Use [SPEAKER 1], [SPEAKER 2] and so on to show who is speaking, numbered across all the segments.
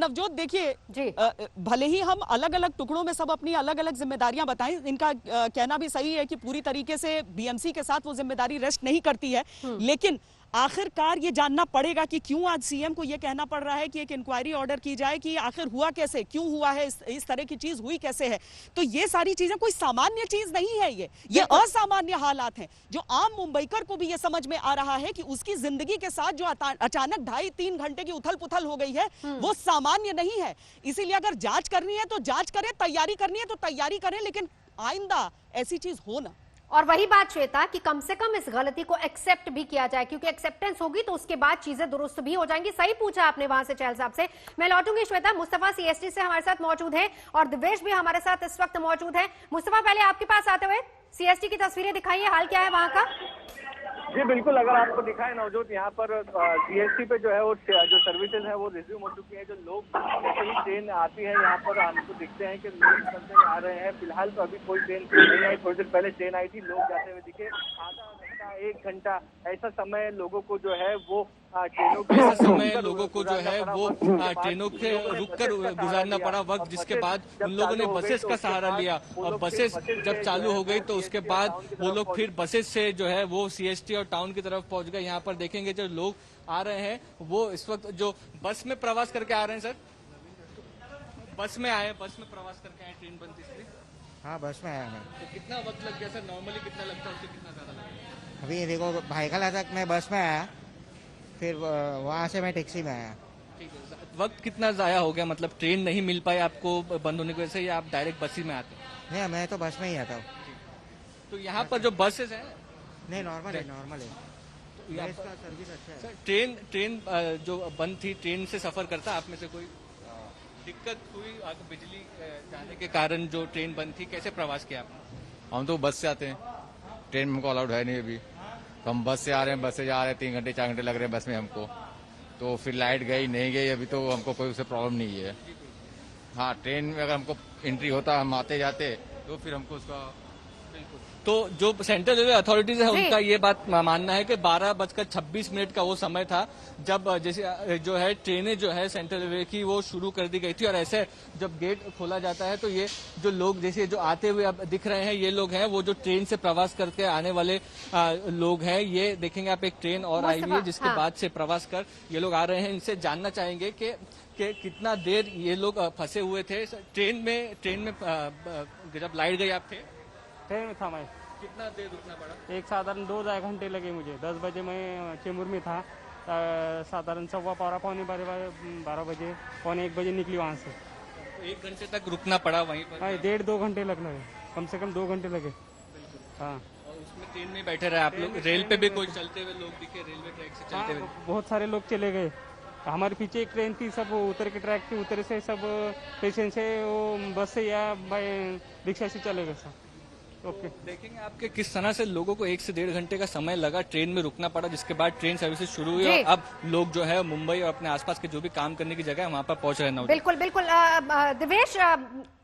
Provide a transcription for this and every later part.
[SPEAKER 1] नवजोत देखिए, भले ही हम अलग अलग टुकड़ों में सब अपनी अलग अलग जिम्मेदारियां बताएं, इनका कहना भी सही है कि पूरी तरीके से बीएमसी के साथ वो जिम्मेदारी रेस्ट नहीं करती है, लेकिन आखिरकार ये जानना पड़ेगा कि क्यों आज सीएम को ये कहना पड़ रहा है कि एक इंक्वायरी ऑर्डर की जाए कि आखिर हुआ कैसे, क्यों हुआ है, इस तरह की चीज हुई कैसे है। तो ये सारी चीजें कोई सामान्य चीज नहीं है, ये असामान्य हालात हैं जो आम मुंबईकर को भी ये समझ में आ रहा है कि उसकी जिंदगी के साथ जो अचानक 2.5-3 घंटे की उथल पुथल हो गई है वो सामान्य नहीं है। इसीलिए अगर जांच करनी है तो जांच करें, तैयारी करनी है तो तैयारी करें, लेकिन आइंदा ऐसी चीज हो ना।
[SPEAKER 2] और वही बात श्वेता कि कम से कम इस गलती को एक्सेप्ट भी किया जाए, क्योंकि एक्सेप्टेंस होगी तो उसके बाद चीजें दुरुस्त भी हो जाएंगी। सही पूछा आपने वहां से चहल साहब से। मैं लौटूंगी श्वेता। मुस्तफा सीएसटी से हमारे साथ मौजूद है और दिवेश भी हमारे साथ इस वक्त मौजूद है। मुस्तफा, पहले आपके पास आते हुए सीएसटी की तस्वीरें दिखाइए, हाल क्या है वहां का?
[SPEAKER 3] जी बिल्कुल, अगर आपको दिखाए नवजोत, यहाँ पर सीएसटी पे जो है वो जो सर्विसेज है वो रिज्यूम हो चुकी है। जो लोग जैसे ही ट्रेन आती है यहाँ पर हमको दिखते हैं कि लोग निकलते आ रहे हैं। फिलहाल तो अभी कोई ट्रेन नहीं आई, थोड़ी देर पहले ट्रेन आई थी, लोग जाते हुए दिखे। आधा घंटा 1 घंटा ऐसा समय लोगों को जो है वो ट्रेनों के
[SPEAKER 4] रुक कर गुजारना पड़ा वक्त, जिसके बाद उन लोगों ने बसेस का सहारा लिया और बसेस जब चालू हो गई तो उसके बाद वो लोग फिर बसेस से जो है वो सीएसटी और टाउन की तरफ पहुंच गए। यहाँ पर देखेंगे जो लोग आ रहे हैं वो इस वक्त जो बस में प्रवास करके आ रहे हैं। सर बस में आए, बस में प्रवास करके आए, ट्रेन बंद इसलिए?
[SPEAKER 5] हाँ, बस में आया मैं।
[SPEAKER 4] तो कितना वक्त लग गया सर? नॉर्मली कितना लगता है, उससे कितना ज्यादा लगा?
[SPEAKER 5] अभी देखो, भाईखला तक मैं बस में आया, फिर वहाँ से मैं टैक्सी में आया।
[SPEAKER 4] ठीक है, वक्त कितना जाया हो गया? मतलब ट्रेन नहीं मिल पाई आपको बंद होने की वजह से, या आप डायरेक्ट बस ही में आते?
[SPEAKER 5] नहीं, मैं तो बस में ही आता हूँ।
[SPEAKER 4] तो यहाँ पर जो बसेस है
[SPEAKER 5] नहीं, नॉर्मल है। इसका सर्विस अच्छा है।
[SPEAKER 4] ट्रेन जो बंद थी, ट्रेन से सफर करता आप में से कोई दिक्कत हुई? बिजली जाने के कारण जो ट्रेन बंद थी, कैसे प्रवास किया आपने?
[SPEAKER 6] हम तो बस से आते हैं, ट्रेन में हमको अलाउड है नहीं अभी, तो हम बस से आ रहे हैं, बस से जा रहे हैं। 3 घंटे 4 घंटे लग रहे हैं बस में हमको। तो फिर लाइट गई नहीं गई अभी तो हमको कोई उससे प्रॉब्लम नहीं है। हाँ, ट्रेन में अगर हमको एंट्री होता, हम आते जाते, तो फिर हमको उसका
[SPEAKER 4] तो जो सेंट्रल रेलवे अथॉरिटीज है उनका ये बात मानना है कि 12:26 का वो समय था जब जैसे जो है ट्रेनें जो है सेंट्रल रेलवे की वो शुरू कर दी गई थी। और ऐसे जब गेट खोला जाता है तो ये जो लोग जैसे जो आते हुए अब दिख रहे हैं, ये लोग हैं वो जो ट्रेन से प्रवास करके आने वाले लोग हैं। ये देखेंगे आप, एक ट्रेन और आई हुई है जिसके बाद से प्रवास कर ये लोग आ रहे हैं। इनसे जानना चाहेंगे कि कितना देर ये लोग फंसे हुए थे ट्रेन में जब लाइट गई। आप थे
[SPEAKER 7] ट्रेन में था मैं।
[SPEAKER 4] कितना देर रुकना पड़ा?
[SPEAKER 7] एक साधारण 2 घंटे लगे मुझे। 10 बजे मैं चेंबूर में था, साधारण 12 बजे, पौने 1 बजे निकली वहाँ से।
[SPEAKER 4] तो 1 घंटे तक रुकना पड़ा वहीं पर?
[SPEAKER 7] हाँ, 1.5-2 घंटे लग लगे, कम से कम 2 घंटे लगे। हाँ,
[SPEAKER 4] और उसमें ट्रेन में बैठे रहे आप लोग? रेल पे भी कोई चलते हुए लोग दिखे, रेलवे ट्रैक से चलते हुए?
[SPEAKER 7] बहुत सारे लोग चले गए। हमारे पीछे एक ट्रेन थी, सब उतर के ट्रैक के उतर से सब पेशेंट से वो बस से या बाय रिक्शा से चले गए सब।
[SPEAKER 4] ओके, देखेंगे आपके किस तरह से लोगों को 1 से 1.5 घंटे का समय लगा, ट्रेन में रुकना पड़ा, जिसके बाद ट्रेन सर्विसेज शुरू हुई और अब लोग जो है मुंबई और अपने आसपास के जो भी काम करने की जगह है वहां पर पहुंच रहे हैं।
[SPEAKER 2] बिल्कुल बिल्कुल। दिवेश,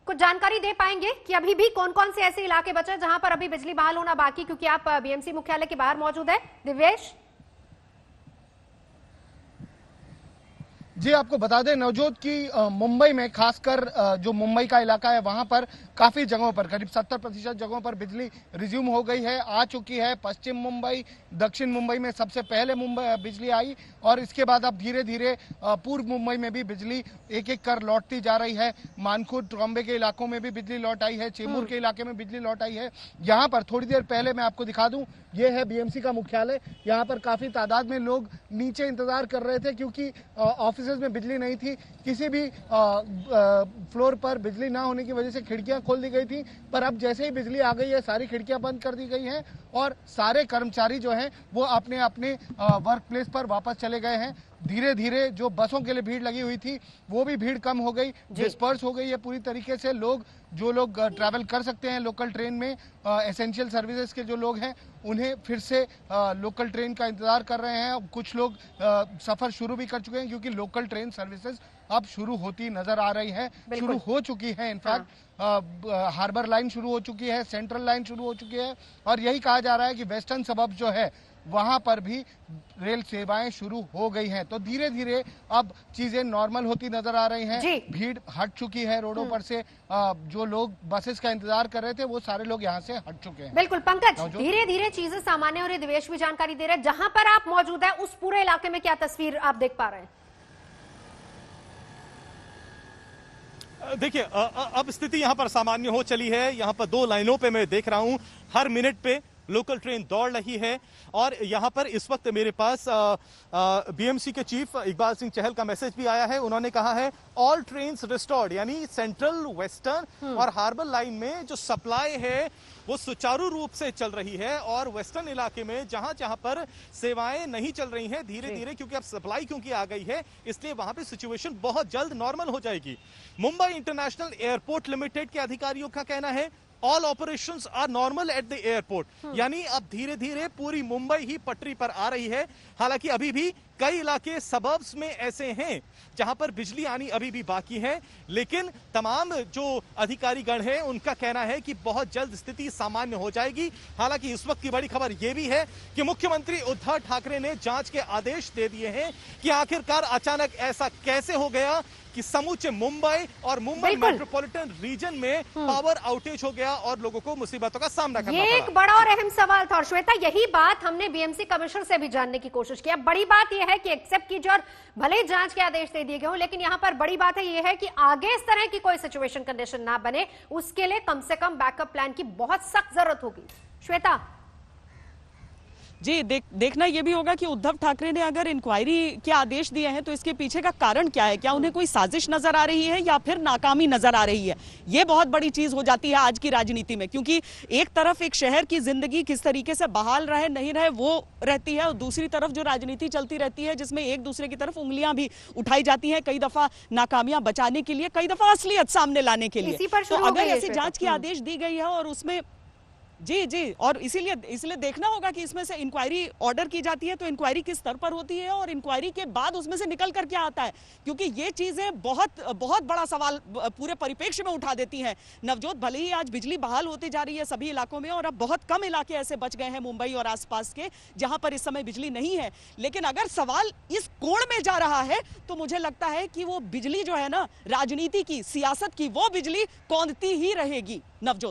[SPEAKER 2] कुछ जानकारी दे पाएंगे कि अभी भी कौन कौन से ऐसे इलाके बचे जहां पर अभी बिजली बहाल होना बाकी, क्योंकि आप बीएमसी मुख्यालय के बाहर मौजूद है? दिवेश
[SPEAKER 8] जी, आपको बता दें नवजोत की मुंबई में खासकर जो मुंबई का इलाका है वहां पर काफी जगहों पर, करीब 70% जगहों पर बिजली रिज्यूम हो गई है, आ चुकी है। पश्चिम मुंबई, दक्षिण मुंबई में सबसे पहले बिजली आई और इसके बाद अब धीरे धीरे पूर्व मुंबई में भी बिजली एक एक कर लौटती जा रही है। मानखुर, ट्रॉम्बे के इलाकों में भी बिजली लौट आई है, चेंबूर के इलाके में बिजली लौट आई है। यहाँ पर थोड़ी देर पहले मैं आपको दिखा दूं, ये है बीएमसी का मुख्यालय। यहाँ पर काफी तादाद में लोग नीचे इंतजार कर रहे थे क्योंकि ऑफिस में बिजली नहीं थी। किसी भी फ्लोर पर बिजली ना होने की वजह से खिड़कियां खोल दी गई थी, पर अब जैसे ही बिजली आ गई है सारी खिड़कियां बंद कर दी गई हैं और सारे कर्मचारी जो हैं वो अपने अपने वर्क प्लेस पर वापस चले गए हैं। धीरे धीरे जो बसों के लिए भीड़ लगी हुई थी वो भी भीड़ कम हो गई, डिस्पर्स हो गई है पूरी तरीके से। जो लोग ट्रैवल कर सकते हैं लोकल ट्रेन में, एसेंशियल सर्विसेज के जो लोग हैं उन्हें फिर से लोकल ट्रेन का इंतजार कर रहे हैं। कुछ लोग सफर शुरू भी कर चुके हैं क्योंकि लोकल ट्रेन सर्विसेज अब शुरू होती नजर आ रही है, शुरू हो चुकी है। इनफैक्ट हार्बर लाइन शुरू हो चुकी है, सेंट्रल लाइन शुरू हो चुकी है और यही कहा जा रहा है कि वेस्टर्न सबअर्ब्स जो है वहां पर भी रेल सेवाएं शुरू हो गई हैं। तो धीरे धीरे अब चीजें नॉर्मल होती नजर आ रही हैं। भीड़ हट चुकी है रोडों पर से। जो लोग बसेस का इंतजार कर रहे थे वो सारे लोग यहाँ से हट चुके हैं।
[SPEAKER 2] बिल्कुल पंकज, धीरे धीरे चीजें सामान्य हो रही, दिवेश भी जानकारी दे रहे हैं। जहां पर आप मौजूद है उस पूरे इलाके में क्या तस्वीर आप देख पा रहे हैं?
[SPEAKER 9] देखिए अब स्थिति यहाँ पर सामान्य हो चली है। यहाँ पर 2 लाइनों पे मैं देख रहा हूँ, हर मिनट पे लोकल ट्रेन दौड़ रही है। और यहाँ पर इस वक्त मेरे पास बीएमसी के चीफ इकबाल सिंह चहल का मैसेज भी आया है। उन्होंने कहा है ऑल ट्रेन्स रिस्टोर्ड, यानी सेंट्रल, वेस्टर्न और हार्बर लाइन में जो सप्लाई है वो सुचारू रूप से चल रही है। और वेस्टर्न इलाके में जहां जहां पर सेवाएं नहीं चल रही हैं, धीरे धीरे क्योंकि अब सप्लाई क्योंकि आ गई है, इसलिए वहां पे सिचुएशन बहुत जल्द नॉर्मल हो जाएगी। मुंबई इंटरनेशनल एयरपोर्ट लिमिटेड के अधिकारियों का कहना है all operations are normal at the airport, यानी अब धीरे धीरे पूरी मुंबई ही पटरी पर आ रही है। हालांकि अभी भी कई इलाके सबर्ब्स में ऐसे हैं जहां पर बिजली आनी अभी भी बाकी है, लेकिन तमाम जो अधिकारीगण हैं उनका कहना है कि बहुत जल्द स्थिति सामान्य हो जाएगी। हालांकि इस वक्त की बड़ी खबर यह भी है कि मुख्यमंत्री उद्धव ठाकरे ने जांच के आदेश दे दिए हैं कि आखिरकार अचानक ऐसा कैसे हो गया कि समूचे मुंबई और मुंबई मेट्रोपॉलिटन रीजन में पावर आउटेज हो गया और लोगों को मुसीबतों का सामना करना पड़ा।
[SPEAKER 2] ये एक बड़ा और अहम सवाल था और श्वेता, यही बात हमने बीएमसी कमिश्नर से भी जानने की कोशिश की। अब बड़ी बात यह है कि एक्सेप्ट कीजिए और भले ही जांच के आदेश दे दिए गए हों, लेकिन यहां पर बड़ी बात है यह है कि आगे इस तरह की कोई सिचुएशन कंडीशन ना बने, उसके लिए कम से कम बैकअप प्लान की बहुत सख्त जरूरत होगी। श्वेता
[SPEAKER 1] जी, देखना यह भी होगा कि उद्धव ठाकरे ने अगर इंक्वायरी के आदेश दिए हैं तो इसके पीछे का कारण क्या है। क्या उन्हें कोई साजिश नजर आ रही है या फिर नाकामी नजर आ रही है? यह बहुत बड़ी चीज हो जाती है आज की राजनीति में, क्योंकि एक तरफ एक शहर की जिंदगी किस तरीके से बहाल रहे नहीं रहे वो रहती है, और दूसरी तरफ जो राजनीति चलती रहती है जिसमें एक दूसरे की तरफ उंगलियां भी उठाई जाती हैं, कई दफा नाकामियां बचाने के लिए, कई दफा असलियत सामने लाने के लिए। तो अगर ऐसे जांच की आदेश दी गई है और उसमें जी और इसीलिए देखना होगा कि इसमें से इंक्वायरी ऑर्डर की जाती है तो इंक्वायरी किस स्तर पर होती है और इंक्वायरी के बाद उसमें से निकल कर क्या आता है, क्योंकि ये चीजें बहुत बड़ा सवाल पूरे परिप्रेक्ष्य में उठा देती हैं। नवजोत, भले ही आज बिजली बहाल होती जा रही है सभी इलाकों में और अब बहुत कम इलाके ऐसे बच गए हैं मुंबई और आसपास के जहां पर इस समय बिजली नहीं है, लेकिन अगर सवाल इस कोण में जा रहा है तो मुझे लगता है कि वो बिजली जो है ना, राजनीति की, सियासत की, वो बिजली कौंधती ही रहेगी। नवजोत।